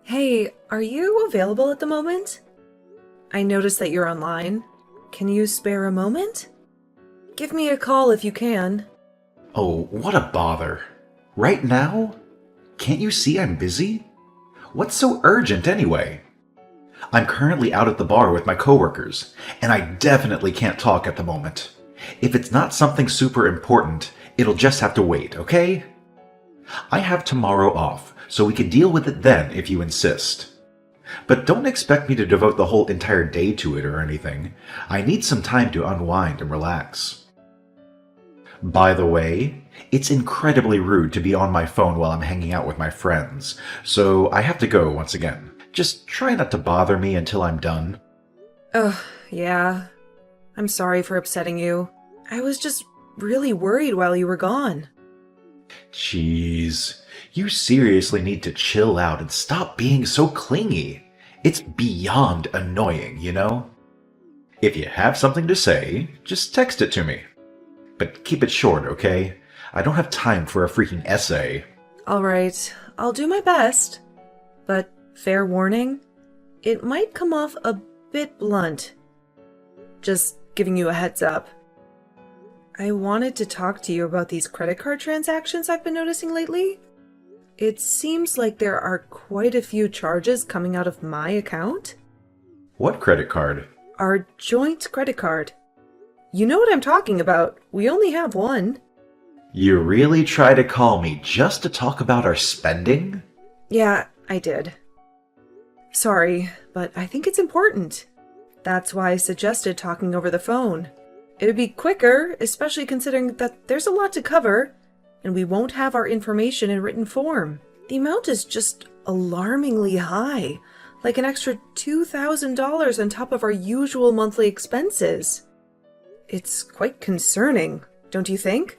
Hey, are you available at the moment? I noticed that you're online. Can you spare a moment? Give me a call if you can. Oh, what a bother. Right now? Can't you see I'm busy? What's so urgent anyway? I'm currently out at the bar with my coworkers, and I definitely can't talk at the moment. If it's not something super important, it'll just have to wait, okay? I have tomorrow off, so we can deal with it then if you insist. But don't expect me to devote the whole entire day to it or anything. I need some time to unwind and relax. By the way, it's incredibly rude to be on my phone while I'm hanging out with my friends, so I have to go once again. Just try not to bother me until I'm done. Ugh, yeah. I'm sorry for upsetting you. I was just really worried while you were gone. Jeez, you seriously need to chill out and stop being so clingy. It's beyond annoying, you know? If you have something to say, just text it to me. But keep it short, okay? I don't have time for a freaking essay. Alright, I'll do my best. But fair warning, it might come off a bit blunt. Just giving you a heads up. I wanted to talk to you about these credit card transactions I've been noticing lately. It seems like there are quite a few charges coming out of my account. What credit card? Our joint credit card. You know what I'm talking about. We only have one. You really try to call me just to talk about our spending? Yeah, I did. Sorry, but I think it's important. That's why I suggested talking over the phone. It'd be quicker, especially considering that there's a lot to cover, and we won't have our information in written form. The amount is just alarmingly high, like an extra $2,000 on top of our usual monthly expenses. It's quite concerning, don't you think?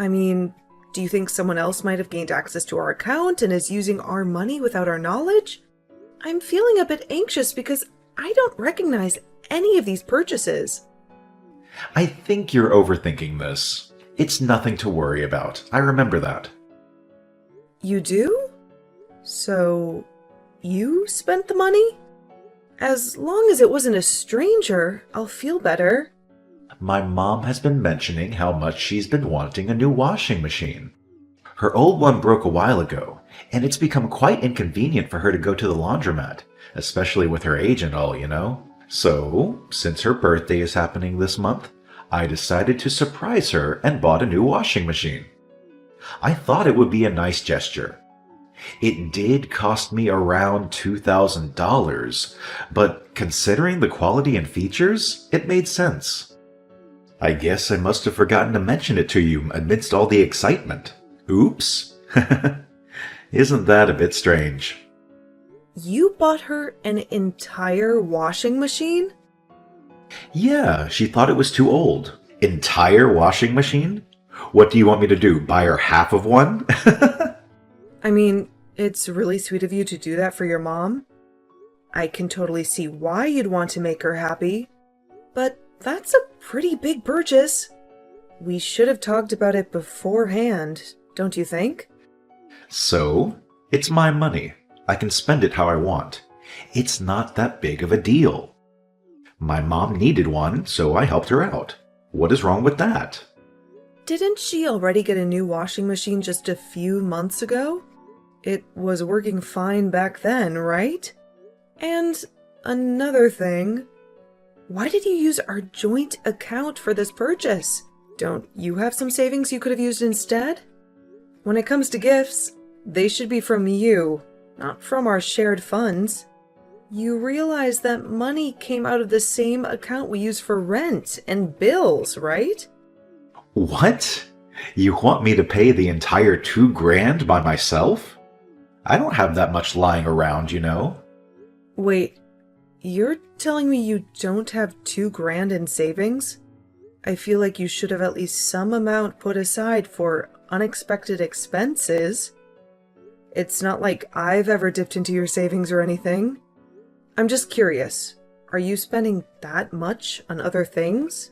I mean, do you think someone else might have gained access to our account and is using our money without our knowledge? I'm feeling a bit anxious because I don't recognize any of these purchases. I think you're overthinking this. It's nothing to worry about. I remember that. You do? So, you spent the money? As long as it wasn't a stranger, I'll feel better. My mom has been mentioning how much she's been wanting a new washing machine. Her old one broke a while ago, and it's become quite inconvenient for her to go to the laundromat, especially with her age and all, you know? So, since her birthday is happening this month, I decided to surprise her and bought a new washing machine. I thought it would be a nice gesture. It did cost me around $2,000, but considering the quality and features, it made sense. I guess I must have forgotten to mention it to you amidst all the excitement. Oops. Isn't that a bit strange? You bought her an entire washing machine? Yeah, she thought it was too old. Entire washing machine? What do you want me to do, buy her half of one? I mean, it's really sweet of you to do that for your mom. I can totally see why you'd want to make her happy. But that's a pretty big purchase. We should have talked about it beforehand, don't you think? So, it's my money. I can spend it how I want. It's not that big of a deal. My mom needed one, so I helped her out. What is wrong with that? Didn't she already get a new washing machine just a few months ago? It was working fine back then, right? And another thing, why did you use our joint account for this purchase? Don't you have some savings you could have used instead? When it comes to gifts, they should be from you, not from our shared funds. You realize that money came out of the same account we use for rent and bills, right? What? You want me to pay the entire $2,000 by myself? I don't have that much lying around, you know. Wait, you're telling me you don't have $2,000 in savings? I feel like you should have at least some amount put aside for unexpected expenses. It's not like I've ever dipped into your savings or anything. I'm just curious, are you spending that much on other things?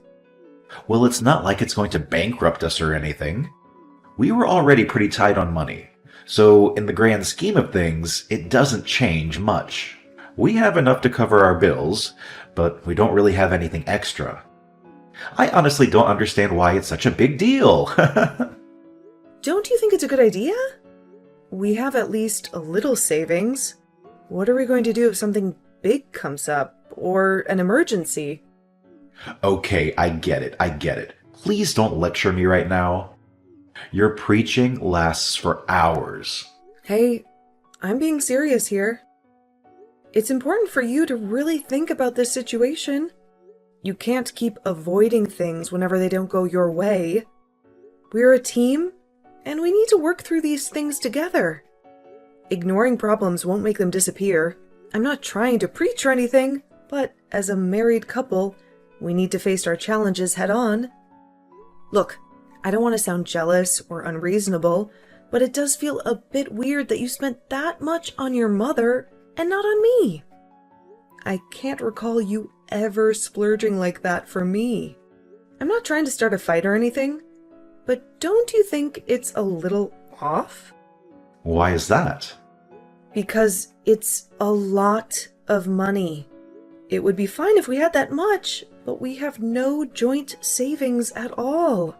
Well, it's not like it's going to bankrupt us or anything. We were already pretty tight on money, So, in the grand scheme of things, it doesn't change much. We have enough to cover our bills, but we don't really have anything extra. I honestly don't understand why it's such a big deal. Don't you think it's a good idea? We have at least a little savings. What are we going to do if something big comes up, or an emergency? Okay, I get it. Please don't lecture me right now. Your preaching lasts for hours. Hey, I'm being serious here. It's important for you to really think about this situation. You can't keep avoiding things whenever they don't go your way. We're a team, and we need to work through these things together. Ignoring problems won't make them disappear. I'm not trying to preach or anything, but as a married couple, we need to face our challenges head on. Look, I don't want to sound jealous or unreasonable, but it does feel a bit weird that you spent that much on your mother and not on me. I can't recall you ever splurging like that for me. I'm not trying to start a fight or anything, but don't you think it's a little off? Why is that? Because it's a lot of money. It would be fine if we had that much, but we have no joint savings at all.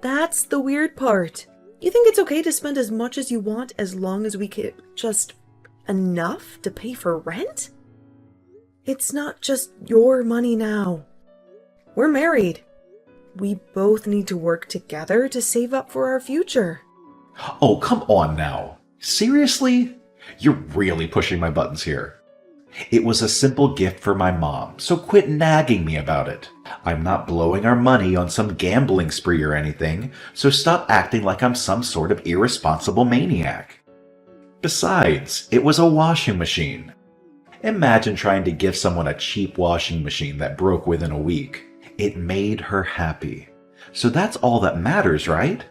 That's the weird part. You think it's okay to spend as much as you want as long as we get just enough to pay for rent? It's not just your money now. We're married. We both need to work together to save up for our future. Oh, come on now. Seriously? You're really pushing my buttons here. It was a simple gift for my mom, so quit nagging me about it. I'm not blowing our money on some gambling spree or anything, so stop acting like I'm some sort of irresponsible maniac. Besides, it was a washing machine. Imagine trying to give someone a cheap washing machine that broke within a week. It made her happy. So that's all that matters, right?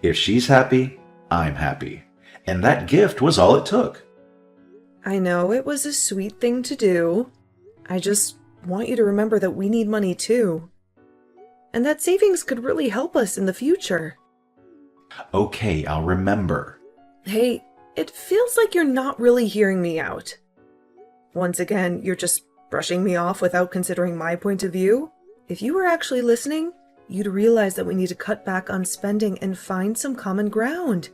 If she's happy, I'm happy. And that gift was all it took. I know it was a sweet thing to do. I just want you to remember that we need money too. And that savings could really help us in the future. Okay, I'll remember. Hey, it feels like you're not really hearing me out. Once again, you're just brushing me off without considering my point of view. If you were actually listening, you'd realize that we need to cut back on spending and find some common ground.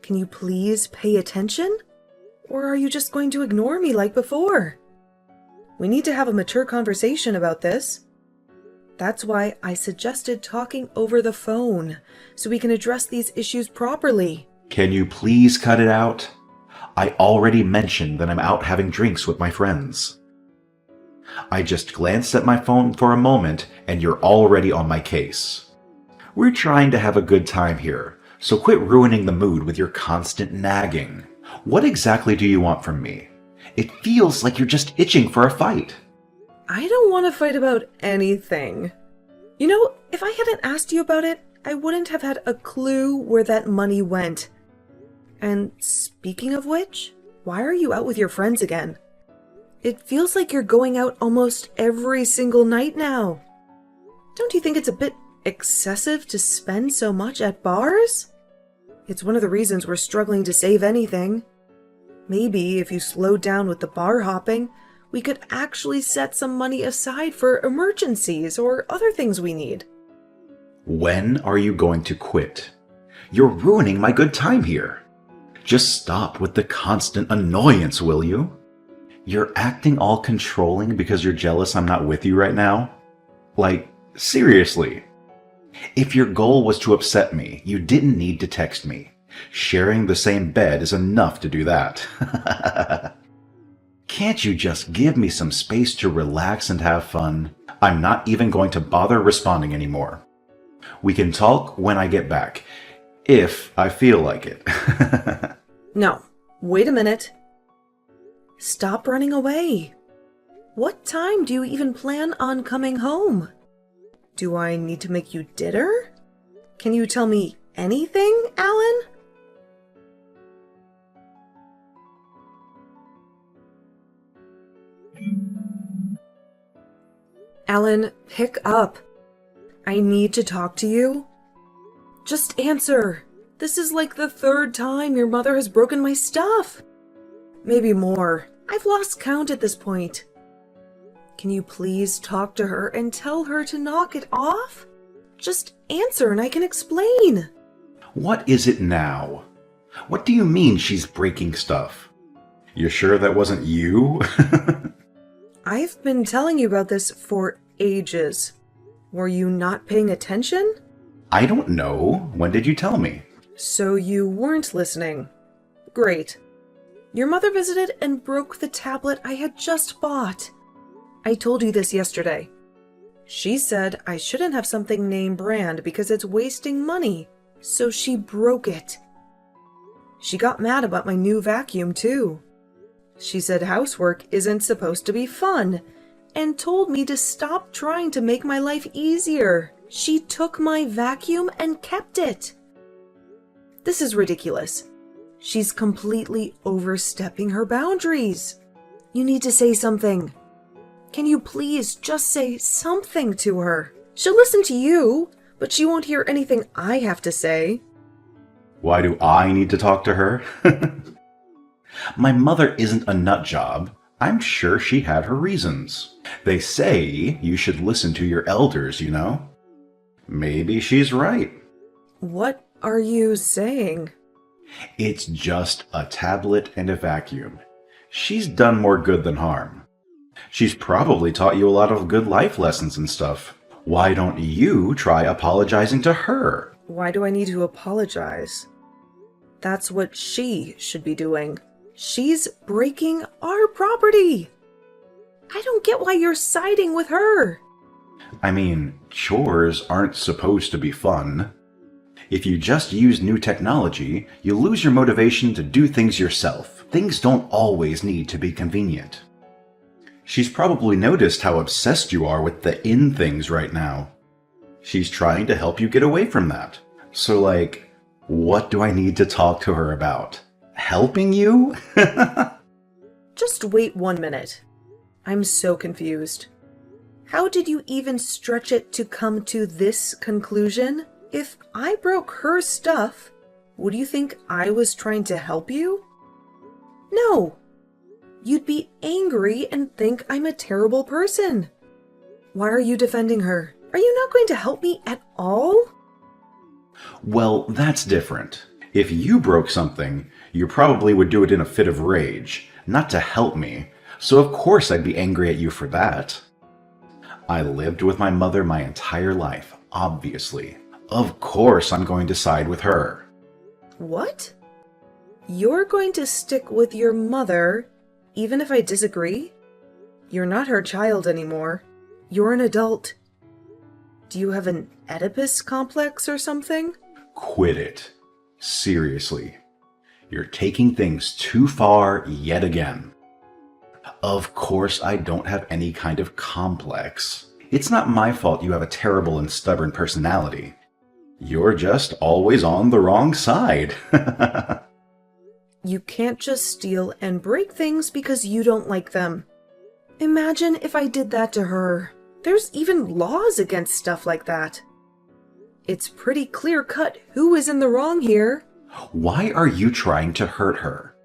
Can you please pay attention? Or are you just going to ignore me like before? We need to have a mature conversation about this. That's why I suggested talking over the phone, so we can address these issues properly. Can you please cut it out? I already mentioned that I'm out having drinks with my friends. I just glanced at my phone for a moment and you're already on my case. We're trying to have a good time here, so quit ruining the mood with your constant nagging. What exactly do you want from me? It feels like you're just itching for a fight. I don't want to fight about anything. You know, if I hadn't asked you about it, I wouldn't have had a clue where that money went. And speaking of which, why are you out with your friends again? It feels like you're going out almost every single night now. Don't you think it's a bit excessive to spend so much at bars? It's one of the reasons we're struggling to save anything. Maybe if you slowed down with the bar hopping, we could actually set some money aside for emergencies or other things we need. When are you going to quit? You're ruining my good time here. Just stop with the constant annoyance, will you? You're acting all controlling because you're jealous I'm not with you right now? Like, seriously. If your goal was to upset me, you didn't need to text me. Sharing the same bed is enough to do that. Can't you just give me some space to relax and have fun? I'm not even going to bother responding anymore. We can talk when I get back, if I feel like it. No, wait a minute. Stop running away. What time do you even plan on coming home? Do I need to make you dinner? Can you tell me anything, Alan? Alan, pick up. I need to talk to you. Just answer. This is like the third time your mother has broken my stuff. Maybe more. I've lost count at this point. Can you please talk to her and tell her to knock it off? Just answer and I can explain. What is it now? What do you mean she's breaking stuff? You sure that wasn't you? I've been telling you about this for ages. Were you not paying attention? I don't know. When did you tell me? So you weren't listening. Great. Your mother visited and broke the tablet I had just bought. I told you this yesterday. She said I shouldn't have something name brand because it's wasting money, so she broke it. She got mad about my new vacuum too. She said housework isn't supposed to be fun, and told me to stop trying to make my life easier. She took my vacuum and kept it. This is ridiculous. She's completely overstepping her boundaries. You need to say something. Can you please just say something to her? She'll listen to you, but she won't hear anything I have to say. Why do I need to talk to her? My mother isn't a nut job. I'm sure she had her reasons. They say you should listen to your elders, you know? Maybe she's right. What are you saying? It's just a tablet and a vacuum. She's done more good than harm. She's probably taught you a lot of good life lessons and stuff. Why don't you try apologizing to her? Why do I need to apologize? That's what she should be doing. She's breaking our property. I don't get why you're siding with her. I mean, chores aren't supposed to be fun. If you just use new technology, you lose your motivation to do things yourself. Things don't always need to be convenient. She's probably noticed how obsessed you are with the in things right now. She's trying to help you get away from that. So what do I need to talk to her about? Helping you? Just wait 1 minute. I'm so confused. How did you even stretch it to come to this conclusion? If I broke her stuff, would you think I was trying to help you? No. You'd be angry and think I'm a terrible person. Why are you defending her? Are you not going to help me at all? Well, that's different. If you broke something, you probably would do it in a fit of rage, not to help me, so of course I'd be angry at you for that. I lived with my mother my entire life, obviously. Of course I'm going to side with her. What? You're going to stick with your mother, even if I disagree? You're not her child anymore. You're an adult. Do you have an Oedipus complex or something? Quit it. Seriously. You're taking things too far yet again. Of course I don't have any kind of complex. It's not my fault you have a terrible and stubborn personality. You're just always on the wrong side. You can't just steal and break things because you don't like them. Imagine if I did that to her. There's even laws against stuff like that. It's pretty clear-cut who is in the wrong here. Why are you trying to hurt her?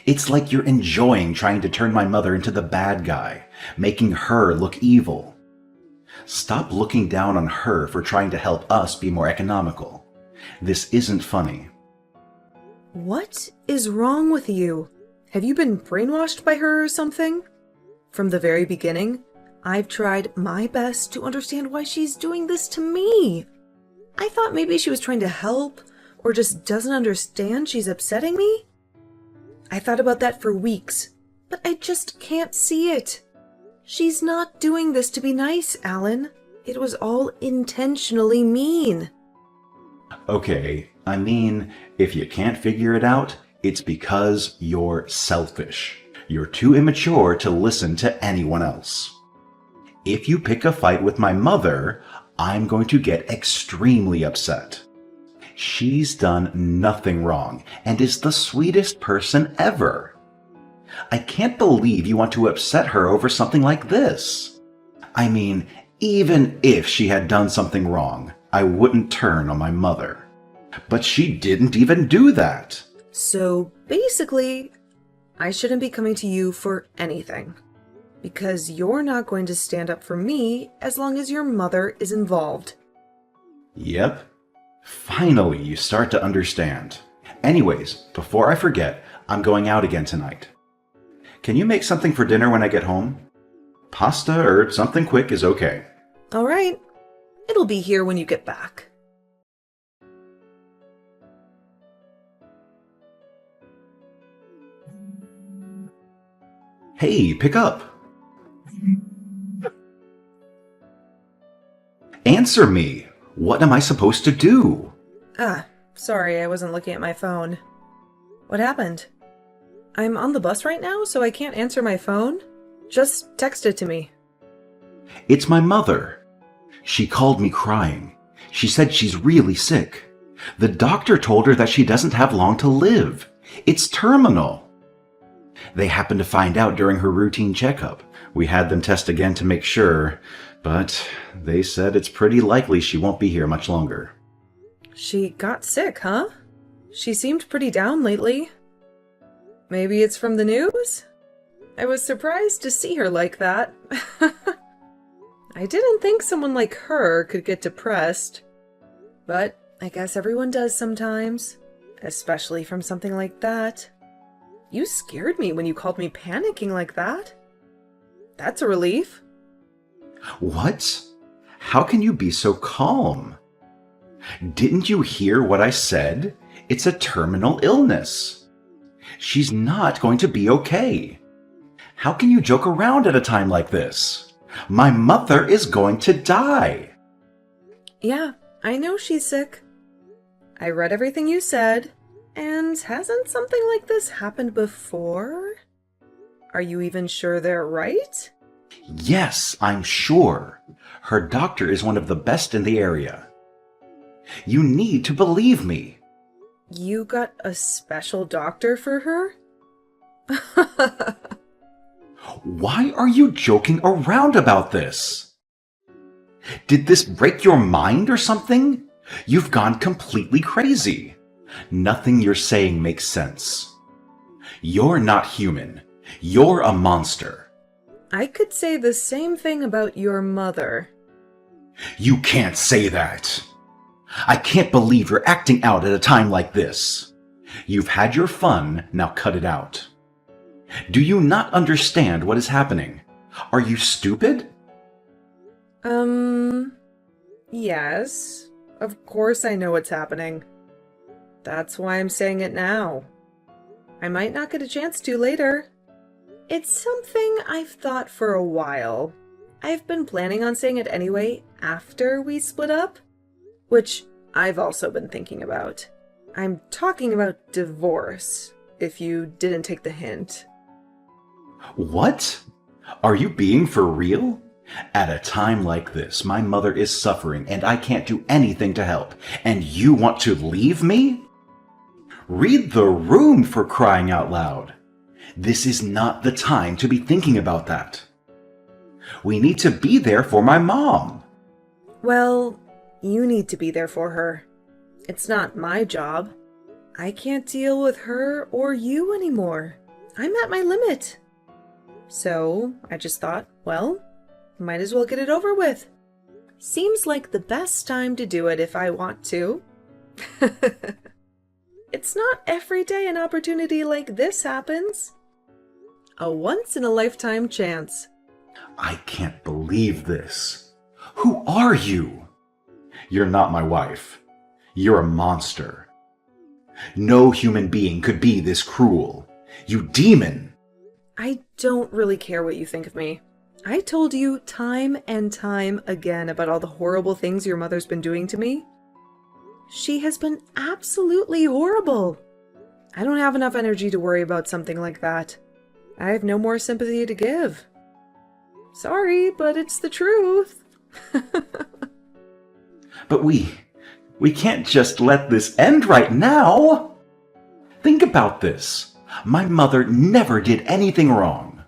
It's like you're enjoying trying to turn my mother into the bad guy, making her look evil. Stop looking down on her for trying to help us be more economical. This isn't funny. What is wrong with you? Have you been brainwashed by her or something? From the very beginning, I've tried my best to understand why she's doing this to me. I thought maybe she was trying to help, or just doesn't understand she's upsetting me. I thought about that for weeks, but I just can't see it. She's not doing this to be nice, Alan. It was all intentionally mean. Okay, I mean, if you can't figure it out, it's because you're selfish. You're too immature to listen to anyone else. If you pick a fight with my mother, I'm going to get extremely upset. She's done nothing wrong and is the sweetest person ever. I can't believe you want to upset her over something like this. I mean, even if she had done something wrong, I wouldn't turn on my mother. But she didn't even do that. So basically, I shouldn't be coming to you for anything. Because you're not going to stand up for me as long as your mother is involved. Yep. Finally, you start to understand. Anyways, before I forget, I'm going out again tonight. Can you make something for dinner when I get home? Pasta or something quick is okay. All right. It'll be here when you get back. Hey, pick up. Answer me. What am I supposed to do? Sorry, I wasn't looking at my phone. What happened? I'm on the bus right now, so I can't answer my phone. Just text it to me. It's my mother. She called me crying. She said she's really sick. The doctor told her that she doesn't have long to live. It's terminal. They happened to find out during her routine checkup. We had them test again to make sure, but they said it's pretty likely she won't be here much longer. She got sick, huh? She seemed pretty down lately. Maybe it's from the news? I was surprised to see her like that. I didn't think someone like her could get depressed. But I guess everyone does sometimes, especially from something like that. You scared me when you called me panicking like that. That's a relief. What? How can you be so calm? Didn't you hear what I said? It's a terminal illness. She's not going to be okay. How can you joke around at a time like this? My mother is going to die. Yeah, I know she's sick. I read everything you said, and hasn't something like this happened before? Are you even sure they're right? Yes, I'm sure. Her doctor is one of the best in the area. You need to believe me. You got a special doctor for her? Why are you joking around about this? Did this break your mind or something? You've gone completely crazy. Nothing you're saying makes sense. You're not human. You're a monster. I could say the same thing about your mother. You can't say that. I can't believe you're acting out at a time like this. You've had your fun, now cut it out. Do you not understand what is happening? Are you stupid? Yes. Of course I know what's happening. That's why I'm saying it now. I might not get a chance to later. It's something I've thought for a while. I've been planning on saying it anyway after we split up, which I've also been thinking about. I'm talking about divorce, if you didn't take the hint. What? Are you being for real? At a time like this, my mother is suffering and I can't do anything to help, and you want to leave me? Read the room, for crying out loud. This is not the time to be thinking about that. We need to be there for my mom. Well, you need to be there for her. It's not my job. I can't deal with her or you anymore. I'm at my limit. So I just thought, well, might as well get it over with. Seems like the best time to do it if I want to. It's not every day an opportunity like this happens. A once-in-a-lifetime chance. I can't believe this. Who are you? You're not my wife. You're a monster. No human being could be this cruel. You demon! I don't really care what you think of me. I told you time and time again about all the horrible things your mother's been doing to me. She has been absolutely horrible. I don't have enough energy to worry about something like that. I have no more sympathy to give. Sorry, but it's the truth. But we can't just let this end right now. Think about this. My mother never did anything wrong.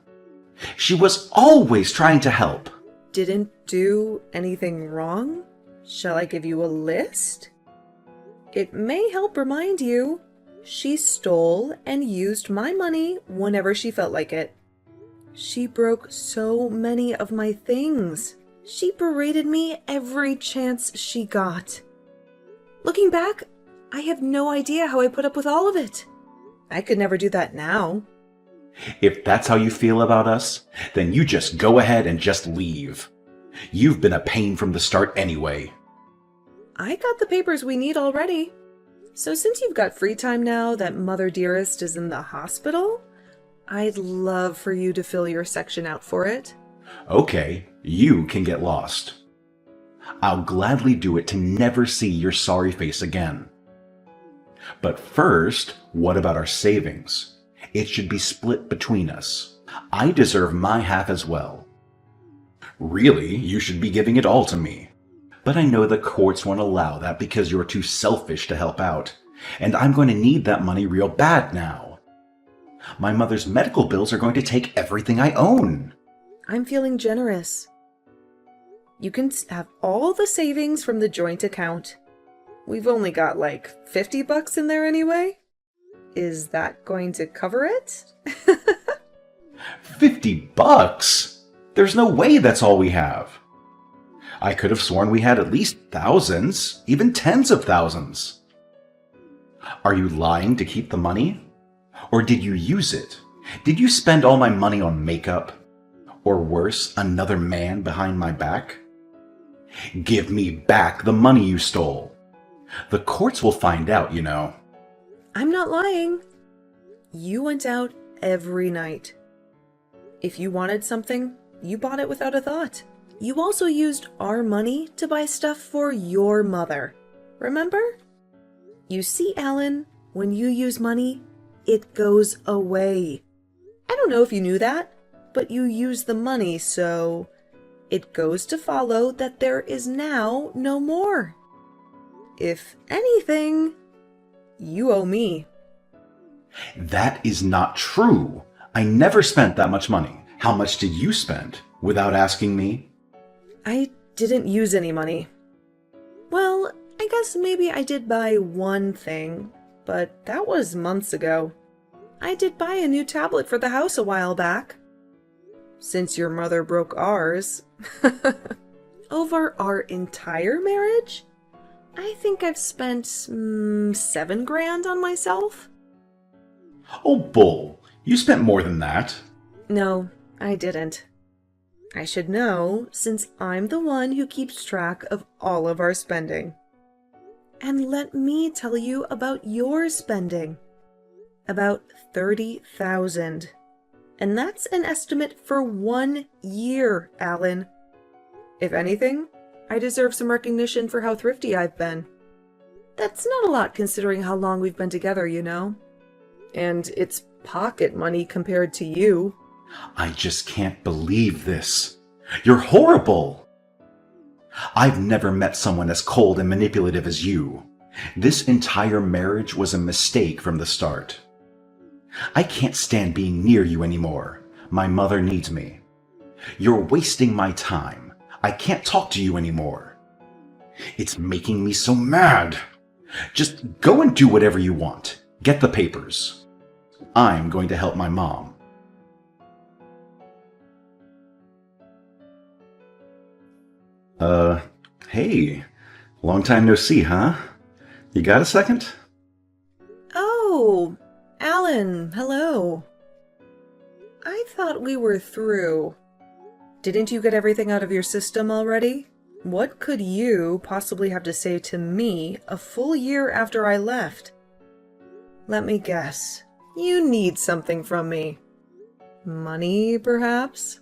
She was always trying to help. Didn't do anything wrong? Shall I give you a list? It may help remind you, she stole and used my money whenever she felt like it. She broke so many of my things. She berated me every chance she got. Looking back, I have no idea how I put up with all of it. I could never do that now. If that's how you feel about us, then you just go ahead and just leave. You've been a pain from the start anyway. I got the papers we need already. So since you've got free time now that Mother Dearest is in the hospital, I'd love for you to fill your section out for it. Okay, you can get lost. I'll gladly do it to never see your sorry face again. But first, what about our savings? It should be split between us. I deserve my half as well. Really, you should be giving it all to me. But I know the courts won't allow that because you're too selfish to help out, and I'm going to need that money real bad now. My mother's medical bills are going to take everything I own. I'm feeling generous. You can have all the savings from the joint account. We've only got like $50 in there anyway. Is that going to cover it? $50? There's no way that's all we have. I could have sworn we had at least thousands, even tens of thousands. Are you lying to keep the money? Or did you use it? Did you spend all my money on makeup? Or worse, another man behind my back? Give me back the money you stole. The courts will find out, you know. I'm not lying. You went out every night. If you wanted something, you bought it without a thought. You also used our money to buy stuff for your mother. Remember? You see, Alan, when you use money, it goes away. I don't know if you knew that, but you use the money, so it goes to follow that there is now no more. If anything, you owe me. That is not true. I never spent that much money. How much did you spend without asking me? I didn't use any money. Well, I guess maybe I did buy one thing, but that was months ago. I did buy a new tablet for the house a while back. Since your mother broke ours. Over our entire marriage? I think I've spent $7,000 on myself. Oh, bull. You spent more than that. No, I didn't. I should know, since I'm the one who keeps track of all of our spending. And let me tell you about your spending. About $30,000. And that's an estimate for 1 year, Alan. If anything, I deserve some recognition for how thrifty I've been. That's not a lot considering how long we've been together, you know. And it's pocket money compared to you. I just can't believe this. You're horrible. I've never met someone as cold and manipulative as you. This entire marriage was a mistake from the start. I can't stand being near you anymore. My mother needs me. You're wasting my time. I can't talk to you anymore. It's making me so mad. Just go and do whatever you want. Get the papers. I'm going to help my mom. Hey. Long time no see, huh? You got a second? Oh, Alan, hello. I thought we were through. Didn't you get everything out of your system already? What could you possibly have to say to me a full year after I left? Let me guess. You need something from me. Money, perhaps?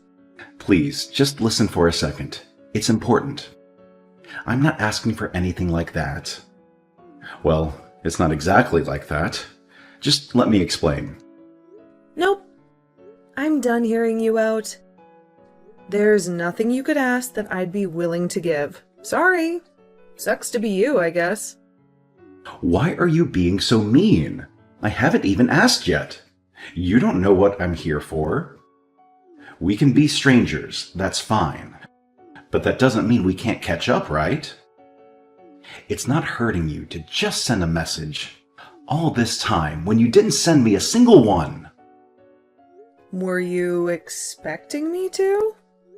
Please, just listen for a second. It's important. I'm not asking for anything like that. Well, it's not exactly like that. Just let me explain. Nope. I'm done hearing you out. There's nothing you could ask that I'd be willing to give. Sorry. Sucks to be you, I guess. Why are you being so mean? I haven't even asked yet. You don't know what I'm here for. We can be strangers, that's fine. But that doesn't mean we can't catch up, right? It's not hurting you to just send a message. All this time when you didn't send me a single one. Were you expecting me to?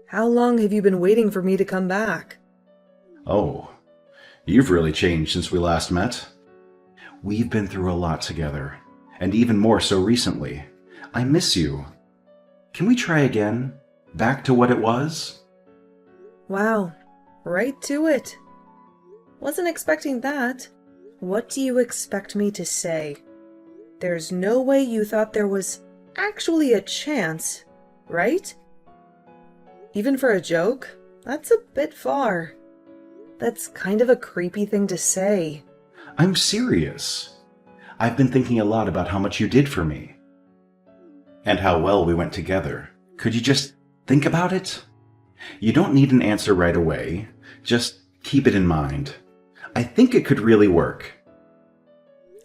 How long have you been waiting for me to come back? Oh, you've really changed since we last met. We've been through a lot together, and even more so recently. I miss you. Can we try again? Back to what it was? Wow, right to it. Wasn't expecting that. What do you expect me to say? There's no way you thought there was actually a chance, right? Even for a joke? That's a bit far. That's kind of a creepy thing to say. I'm serious. I've been thinking a lot about how much you did for me. And how well we went together. Could you just think about it? You don't need an answer right away. Just keep it in mind. I think it could really work.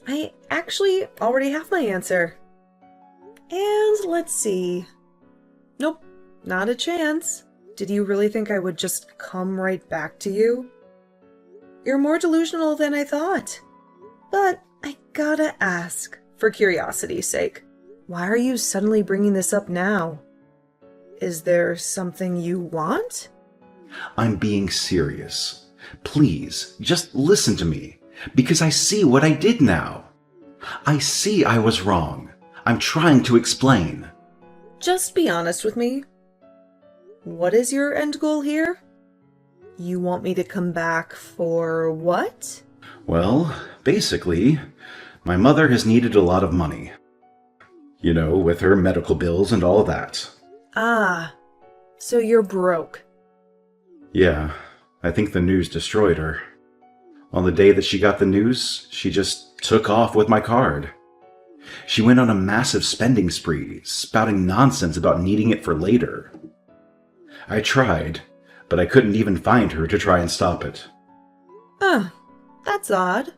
I actually already have my answer. And let's see. Nope, not a chance. Did you really think I would just come right back to you? You're more delusional than I thought. But I gotta ask, for curiosity's sake, why are you suddenly bringing this up now? Is there something you want? I'm being serious. Please, just listen to me, because I see what I did now. I see I was wrong. I'm trying to explain. Just be honest with me. What is your end goal here? You want me to come back for what? Well, basically, my mother has needed a lot of money. You know, with her medical bills and all that. Ah, so you're broke. Yeah, I think the news destroyed her. On the day that she got the news, she just took off with my card. She went on a massive spending spree, spouting nonsense about needing it for later. I tried, but I couldn't even find her to try and stop it. That's odd.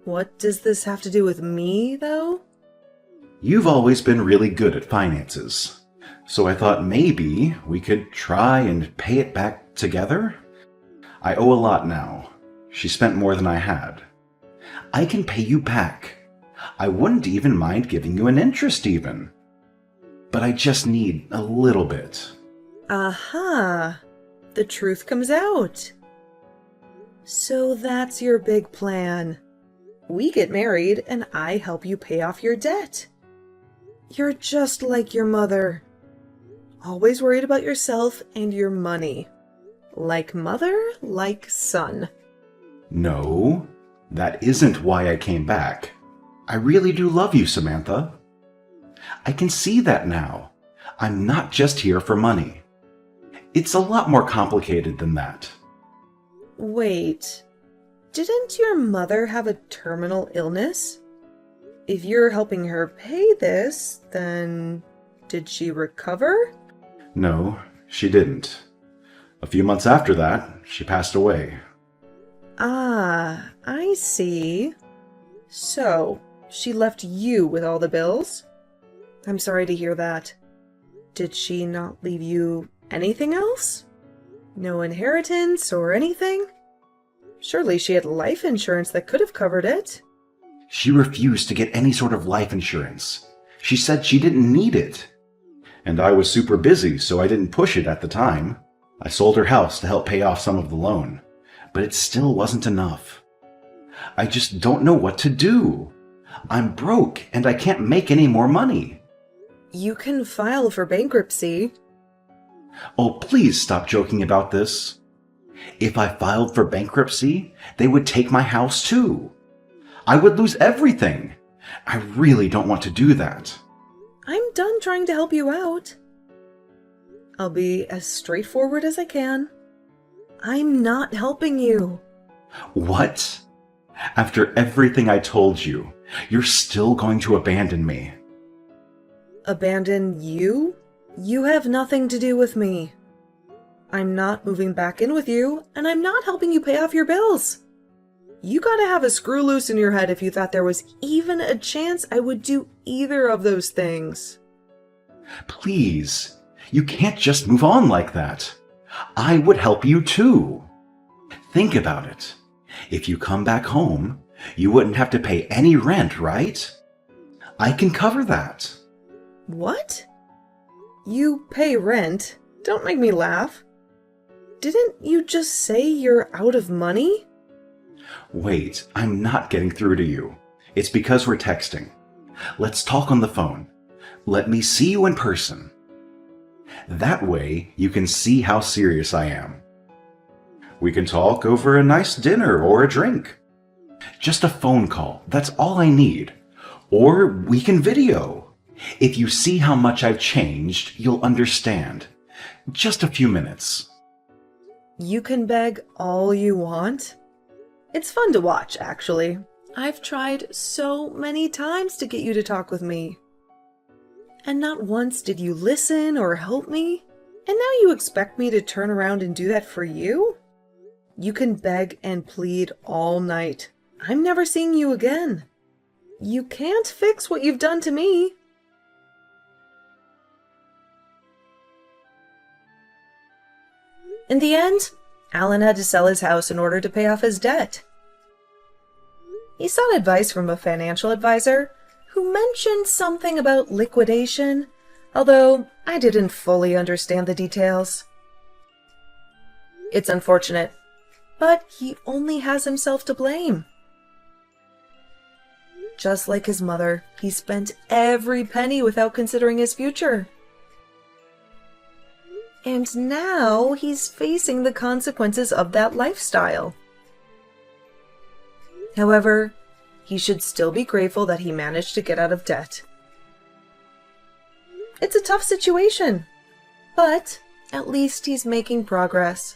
What does this have to do with me, though? You've always been really good at finances, so I thought maybe we could try and pay it back together? I owe a lot now. She spent more than I had. I can pay you back. I wouldn't even mind giving you an interest even. But I just need a little bit. Aha! The truth comes out. So that's your big plan. We get married and I help you pay off your debt. You're just like your mother. Always worried about yourself and your money. Like mother, like son. No, that isn't why I came back. I really do love you, Samantha. I can see that now. I'm not just here for money. It's a lot more complicated than that. Wait, didn't your mother have a terminal illness? If you're helping her pay this, then did she recover? No, she didn't. A few months after that, she passed away. Ah, I see. So, she left you with all the bills? I'm sorry to hear that. Did she not leave you anything else? No inheritance or anything? Surely she had life insurance that could have covered it. She refused to get any sort of life insurance. She said she didn't need it. And I was super busy, so I didn't push it at the time. I sold her house to help pay off some of the loan, but it still wasn't enough. I just don't know what to do. I'm broke and I can't make any more money. You can file for bankruptcy. Oh, please stop joking about this. If I filed for bankruptcy, they would take my house too. I would lose everything. I really don't want to do that. I'm done trying to help you out. I'll be as straightforward as I can. I'm not helping you. What? After everything I told you, you're still going to abandon me? Abandon you? You have nothing to do with me. I'm not moving back in with you, and I'm not helping you pay off your bills. You gotta have a screw loose in your head if you thought there was even a chance I would do either of those things. Please, you can't just move on like that. I would help you too. Think about it. If you come back home, you wouldn't have to pay any rent, right? I can cover that. What? You pay rent? Don't make me laugh. Didn't you just say you're out of money? Wait, I'm not getting through to you. It's because we're texting. Let's talk on the phone. Let me see you in person. That way, you can see how serious I am. We can talk over a nice dinner or a drink. Just a phone call, that's all I need. Or we can video. If you see how much I've changed, you'll understand. Just a few minutes. You can beg all you want. It's fun to watch, actually. I've tried so many times to get you to talk with me. And not once did you listen or help me. And now you expect me to turn around and do that for you? You can beg and plead all night. I'm never seeing you again. You can't fix what you've done to me. In the end, Alan had to sell his house in order to pay off his debt. He sought advice from a financial advisor who mentioned something about liquidation, although I didn't fully understand the details. It's unfortunate, but he only has himself to blame. Just like his mother, he spent every penny without considering his future. And now he's facing the consequences of that lifestyle. However, he should still be grateful that he managed to get out of debt. It's a tough situation, but at least he's making progress.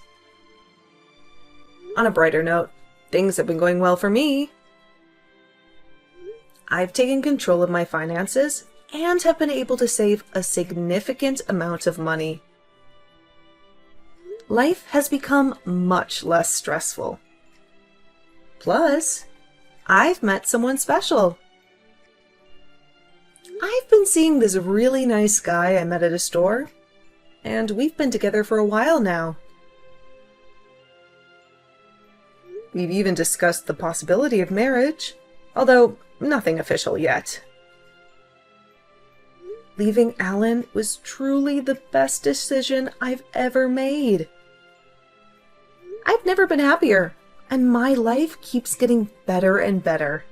On a brighter note, things have been going well for me. I've taken control of my finances and have been able to save a significant amount of money. Life has become much less stressful. Plus, I've met someone special. I've been seeing this really nice guy I met at a store, and we've been together for a while now. We've even discussed the possibility of marriage, although nothing official yet. Leaving Alan was truly the best decision I've ever made. I've never been happier, and my life keeps getting better and better.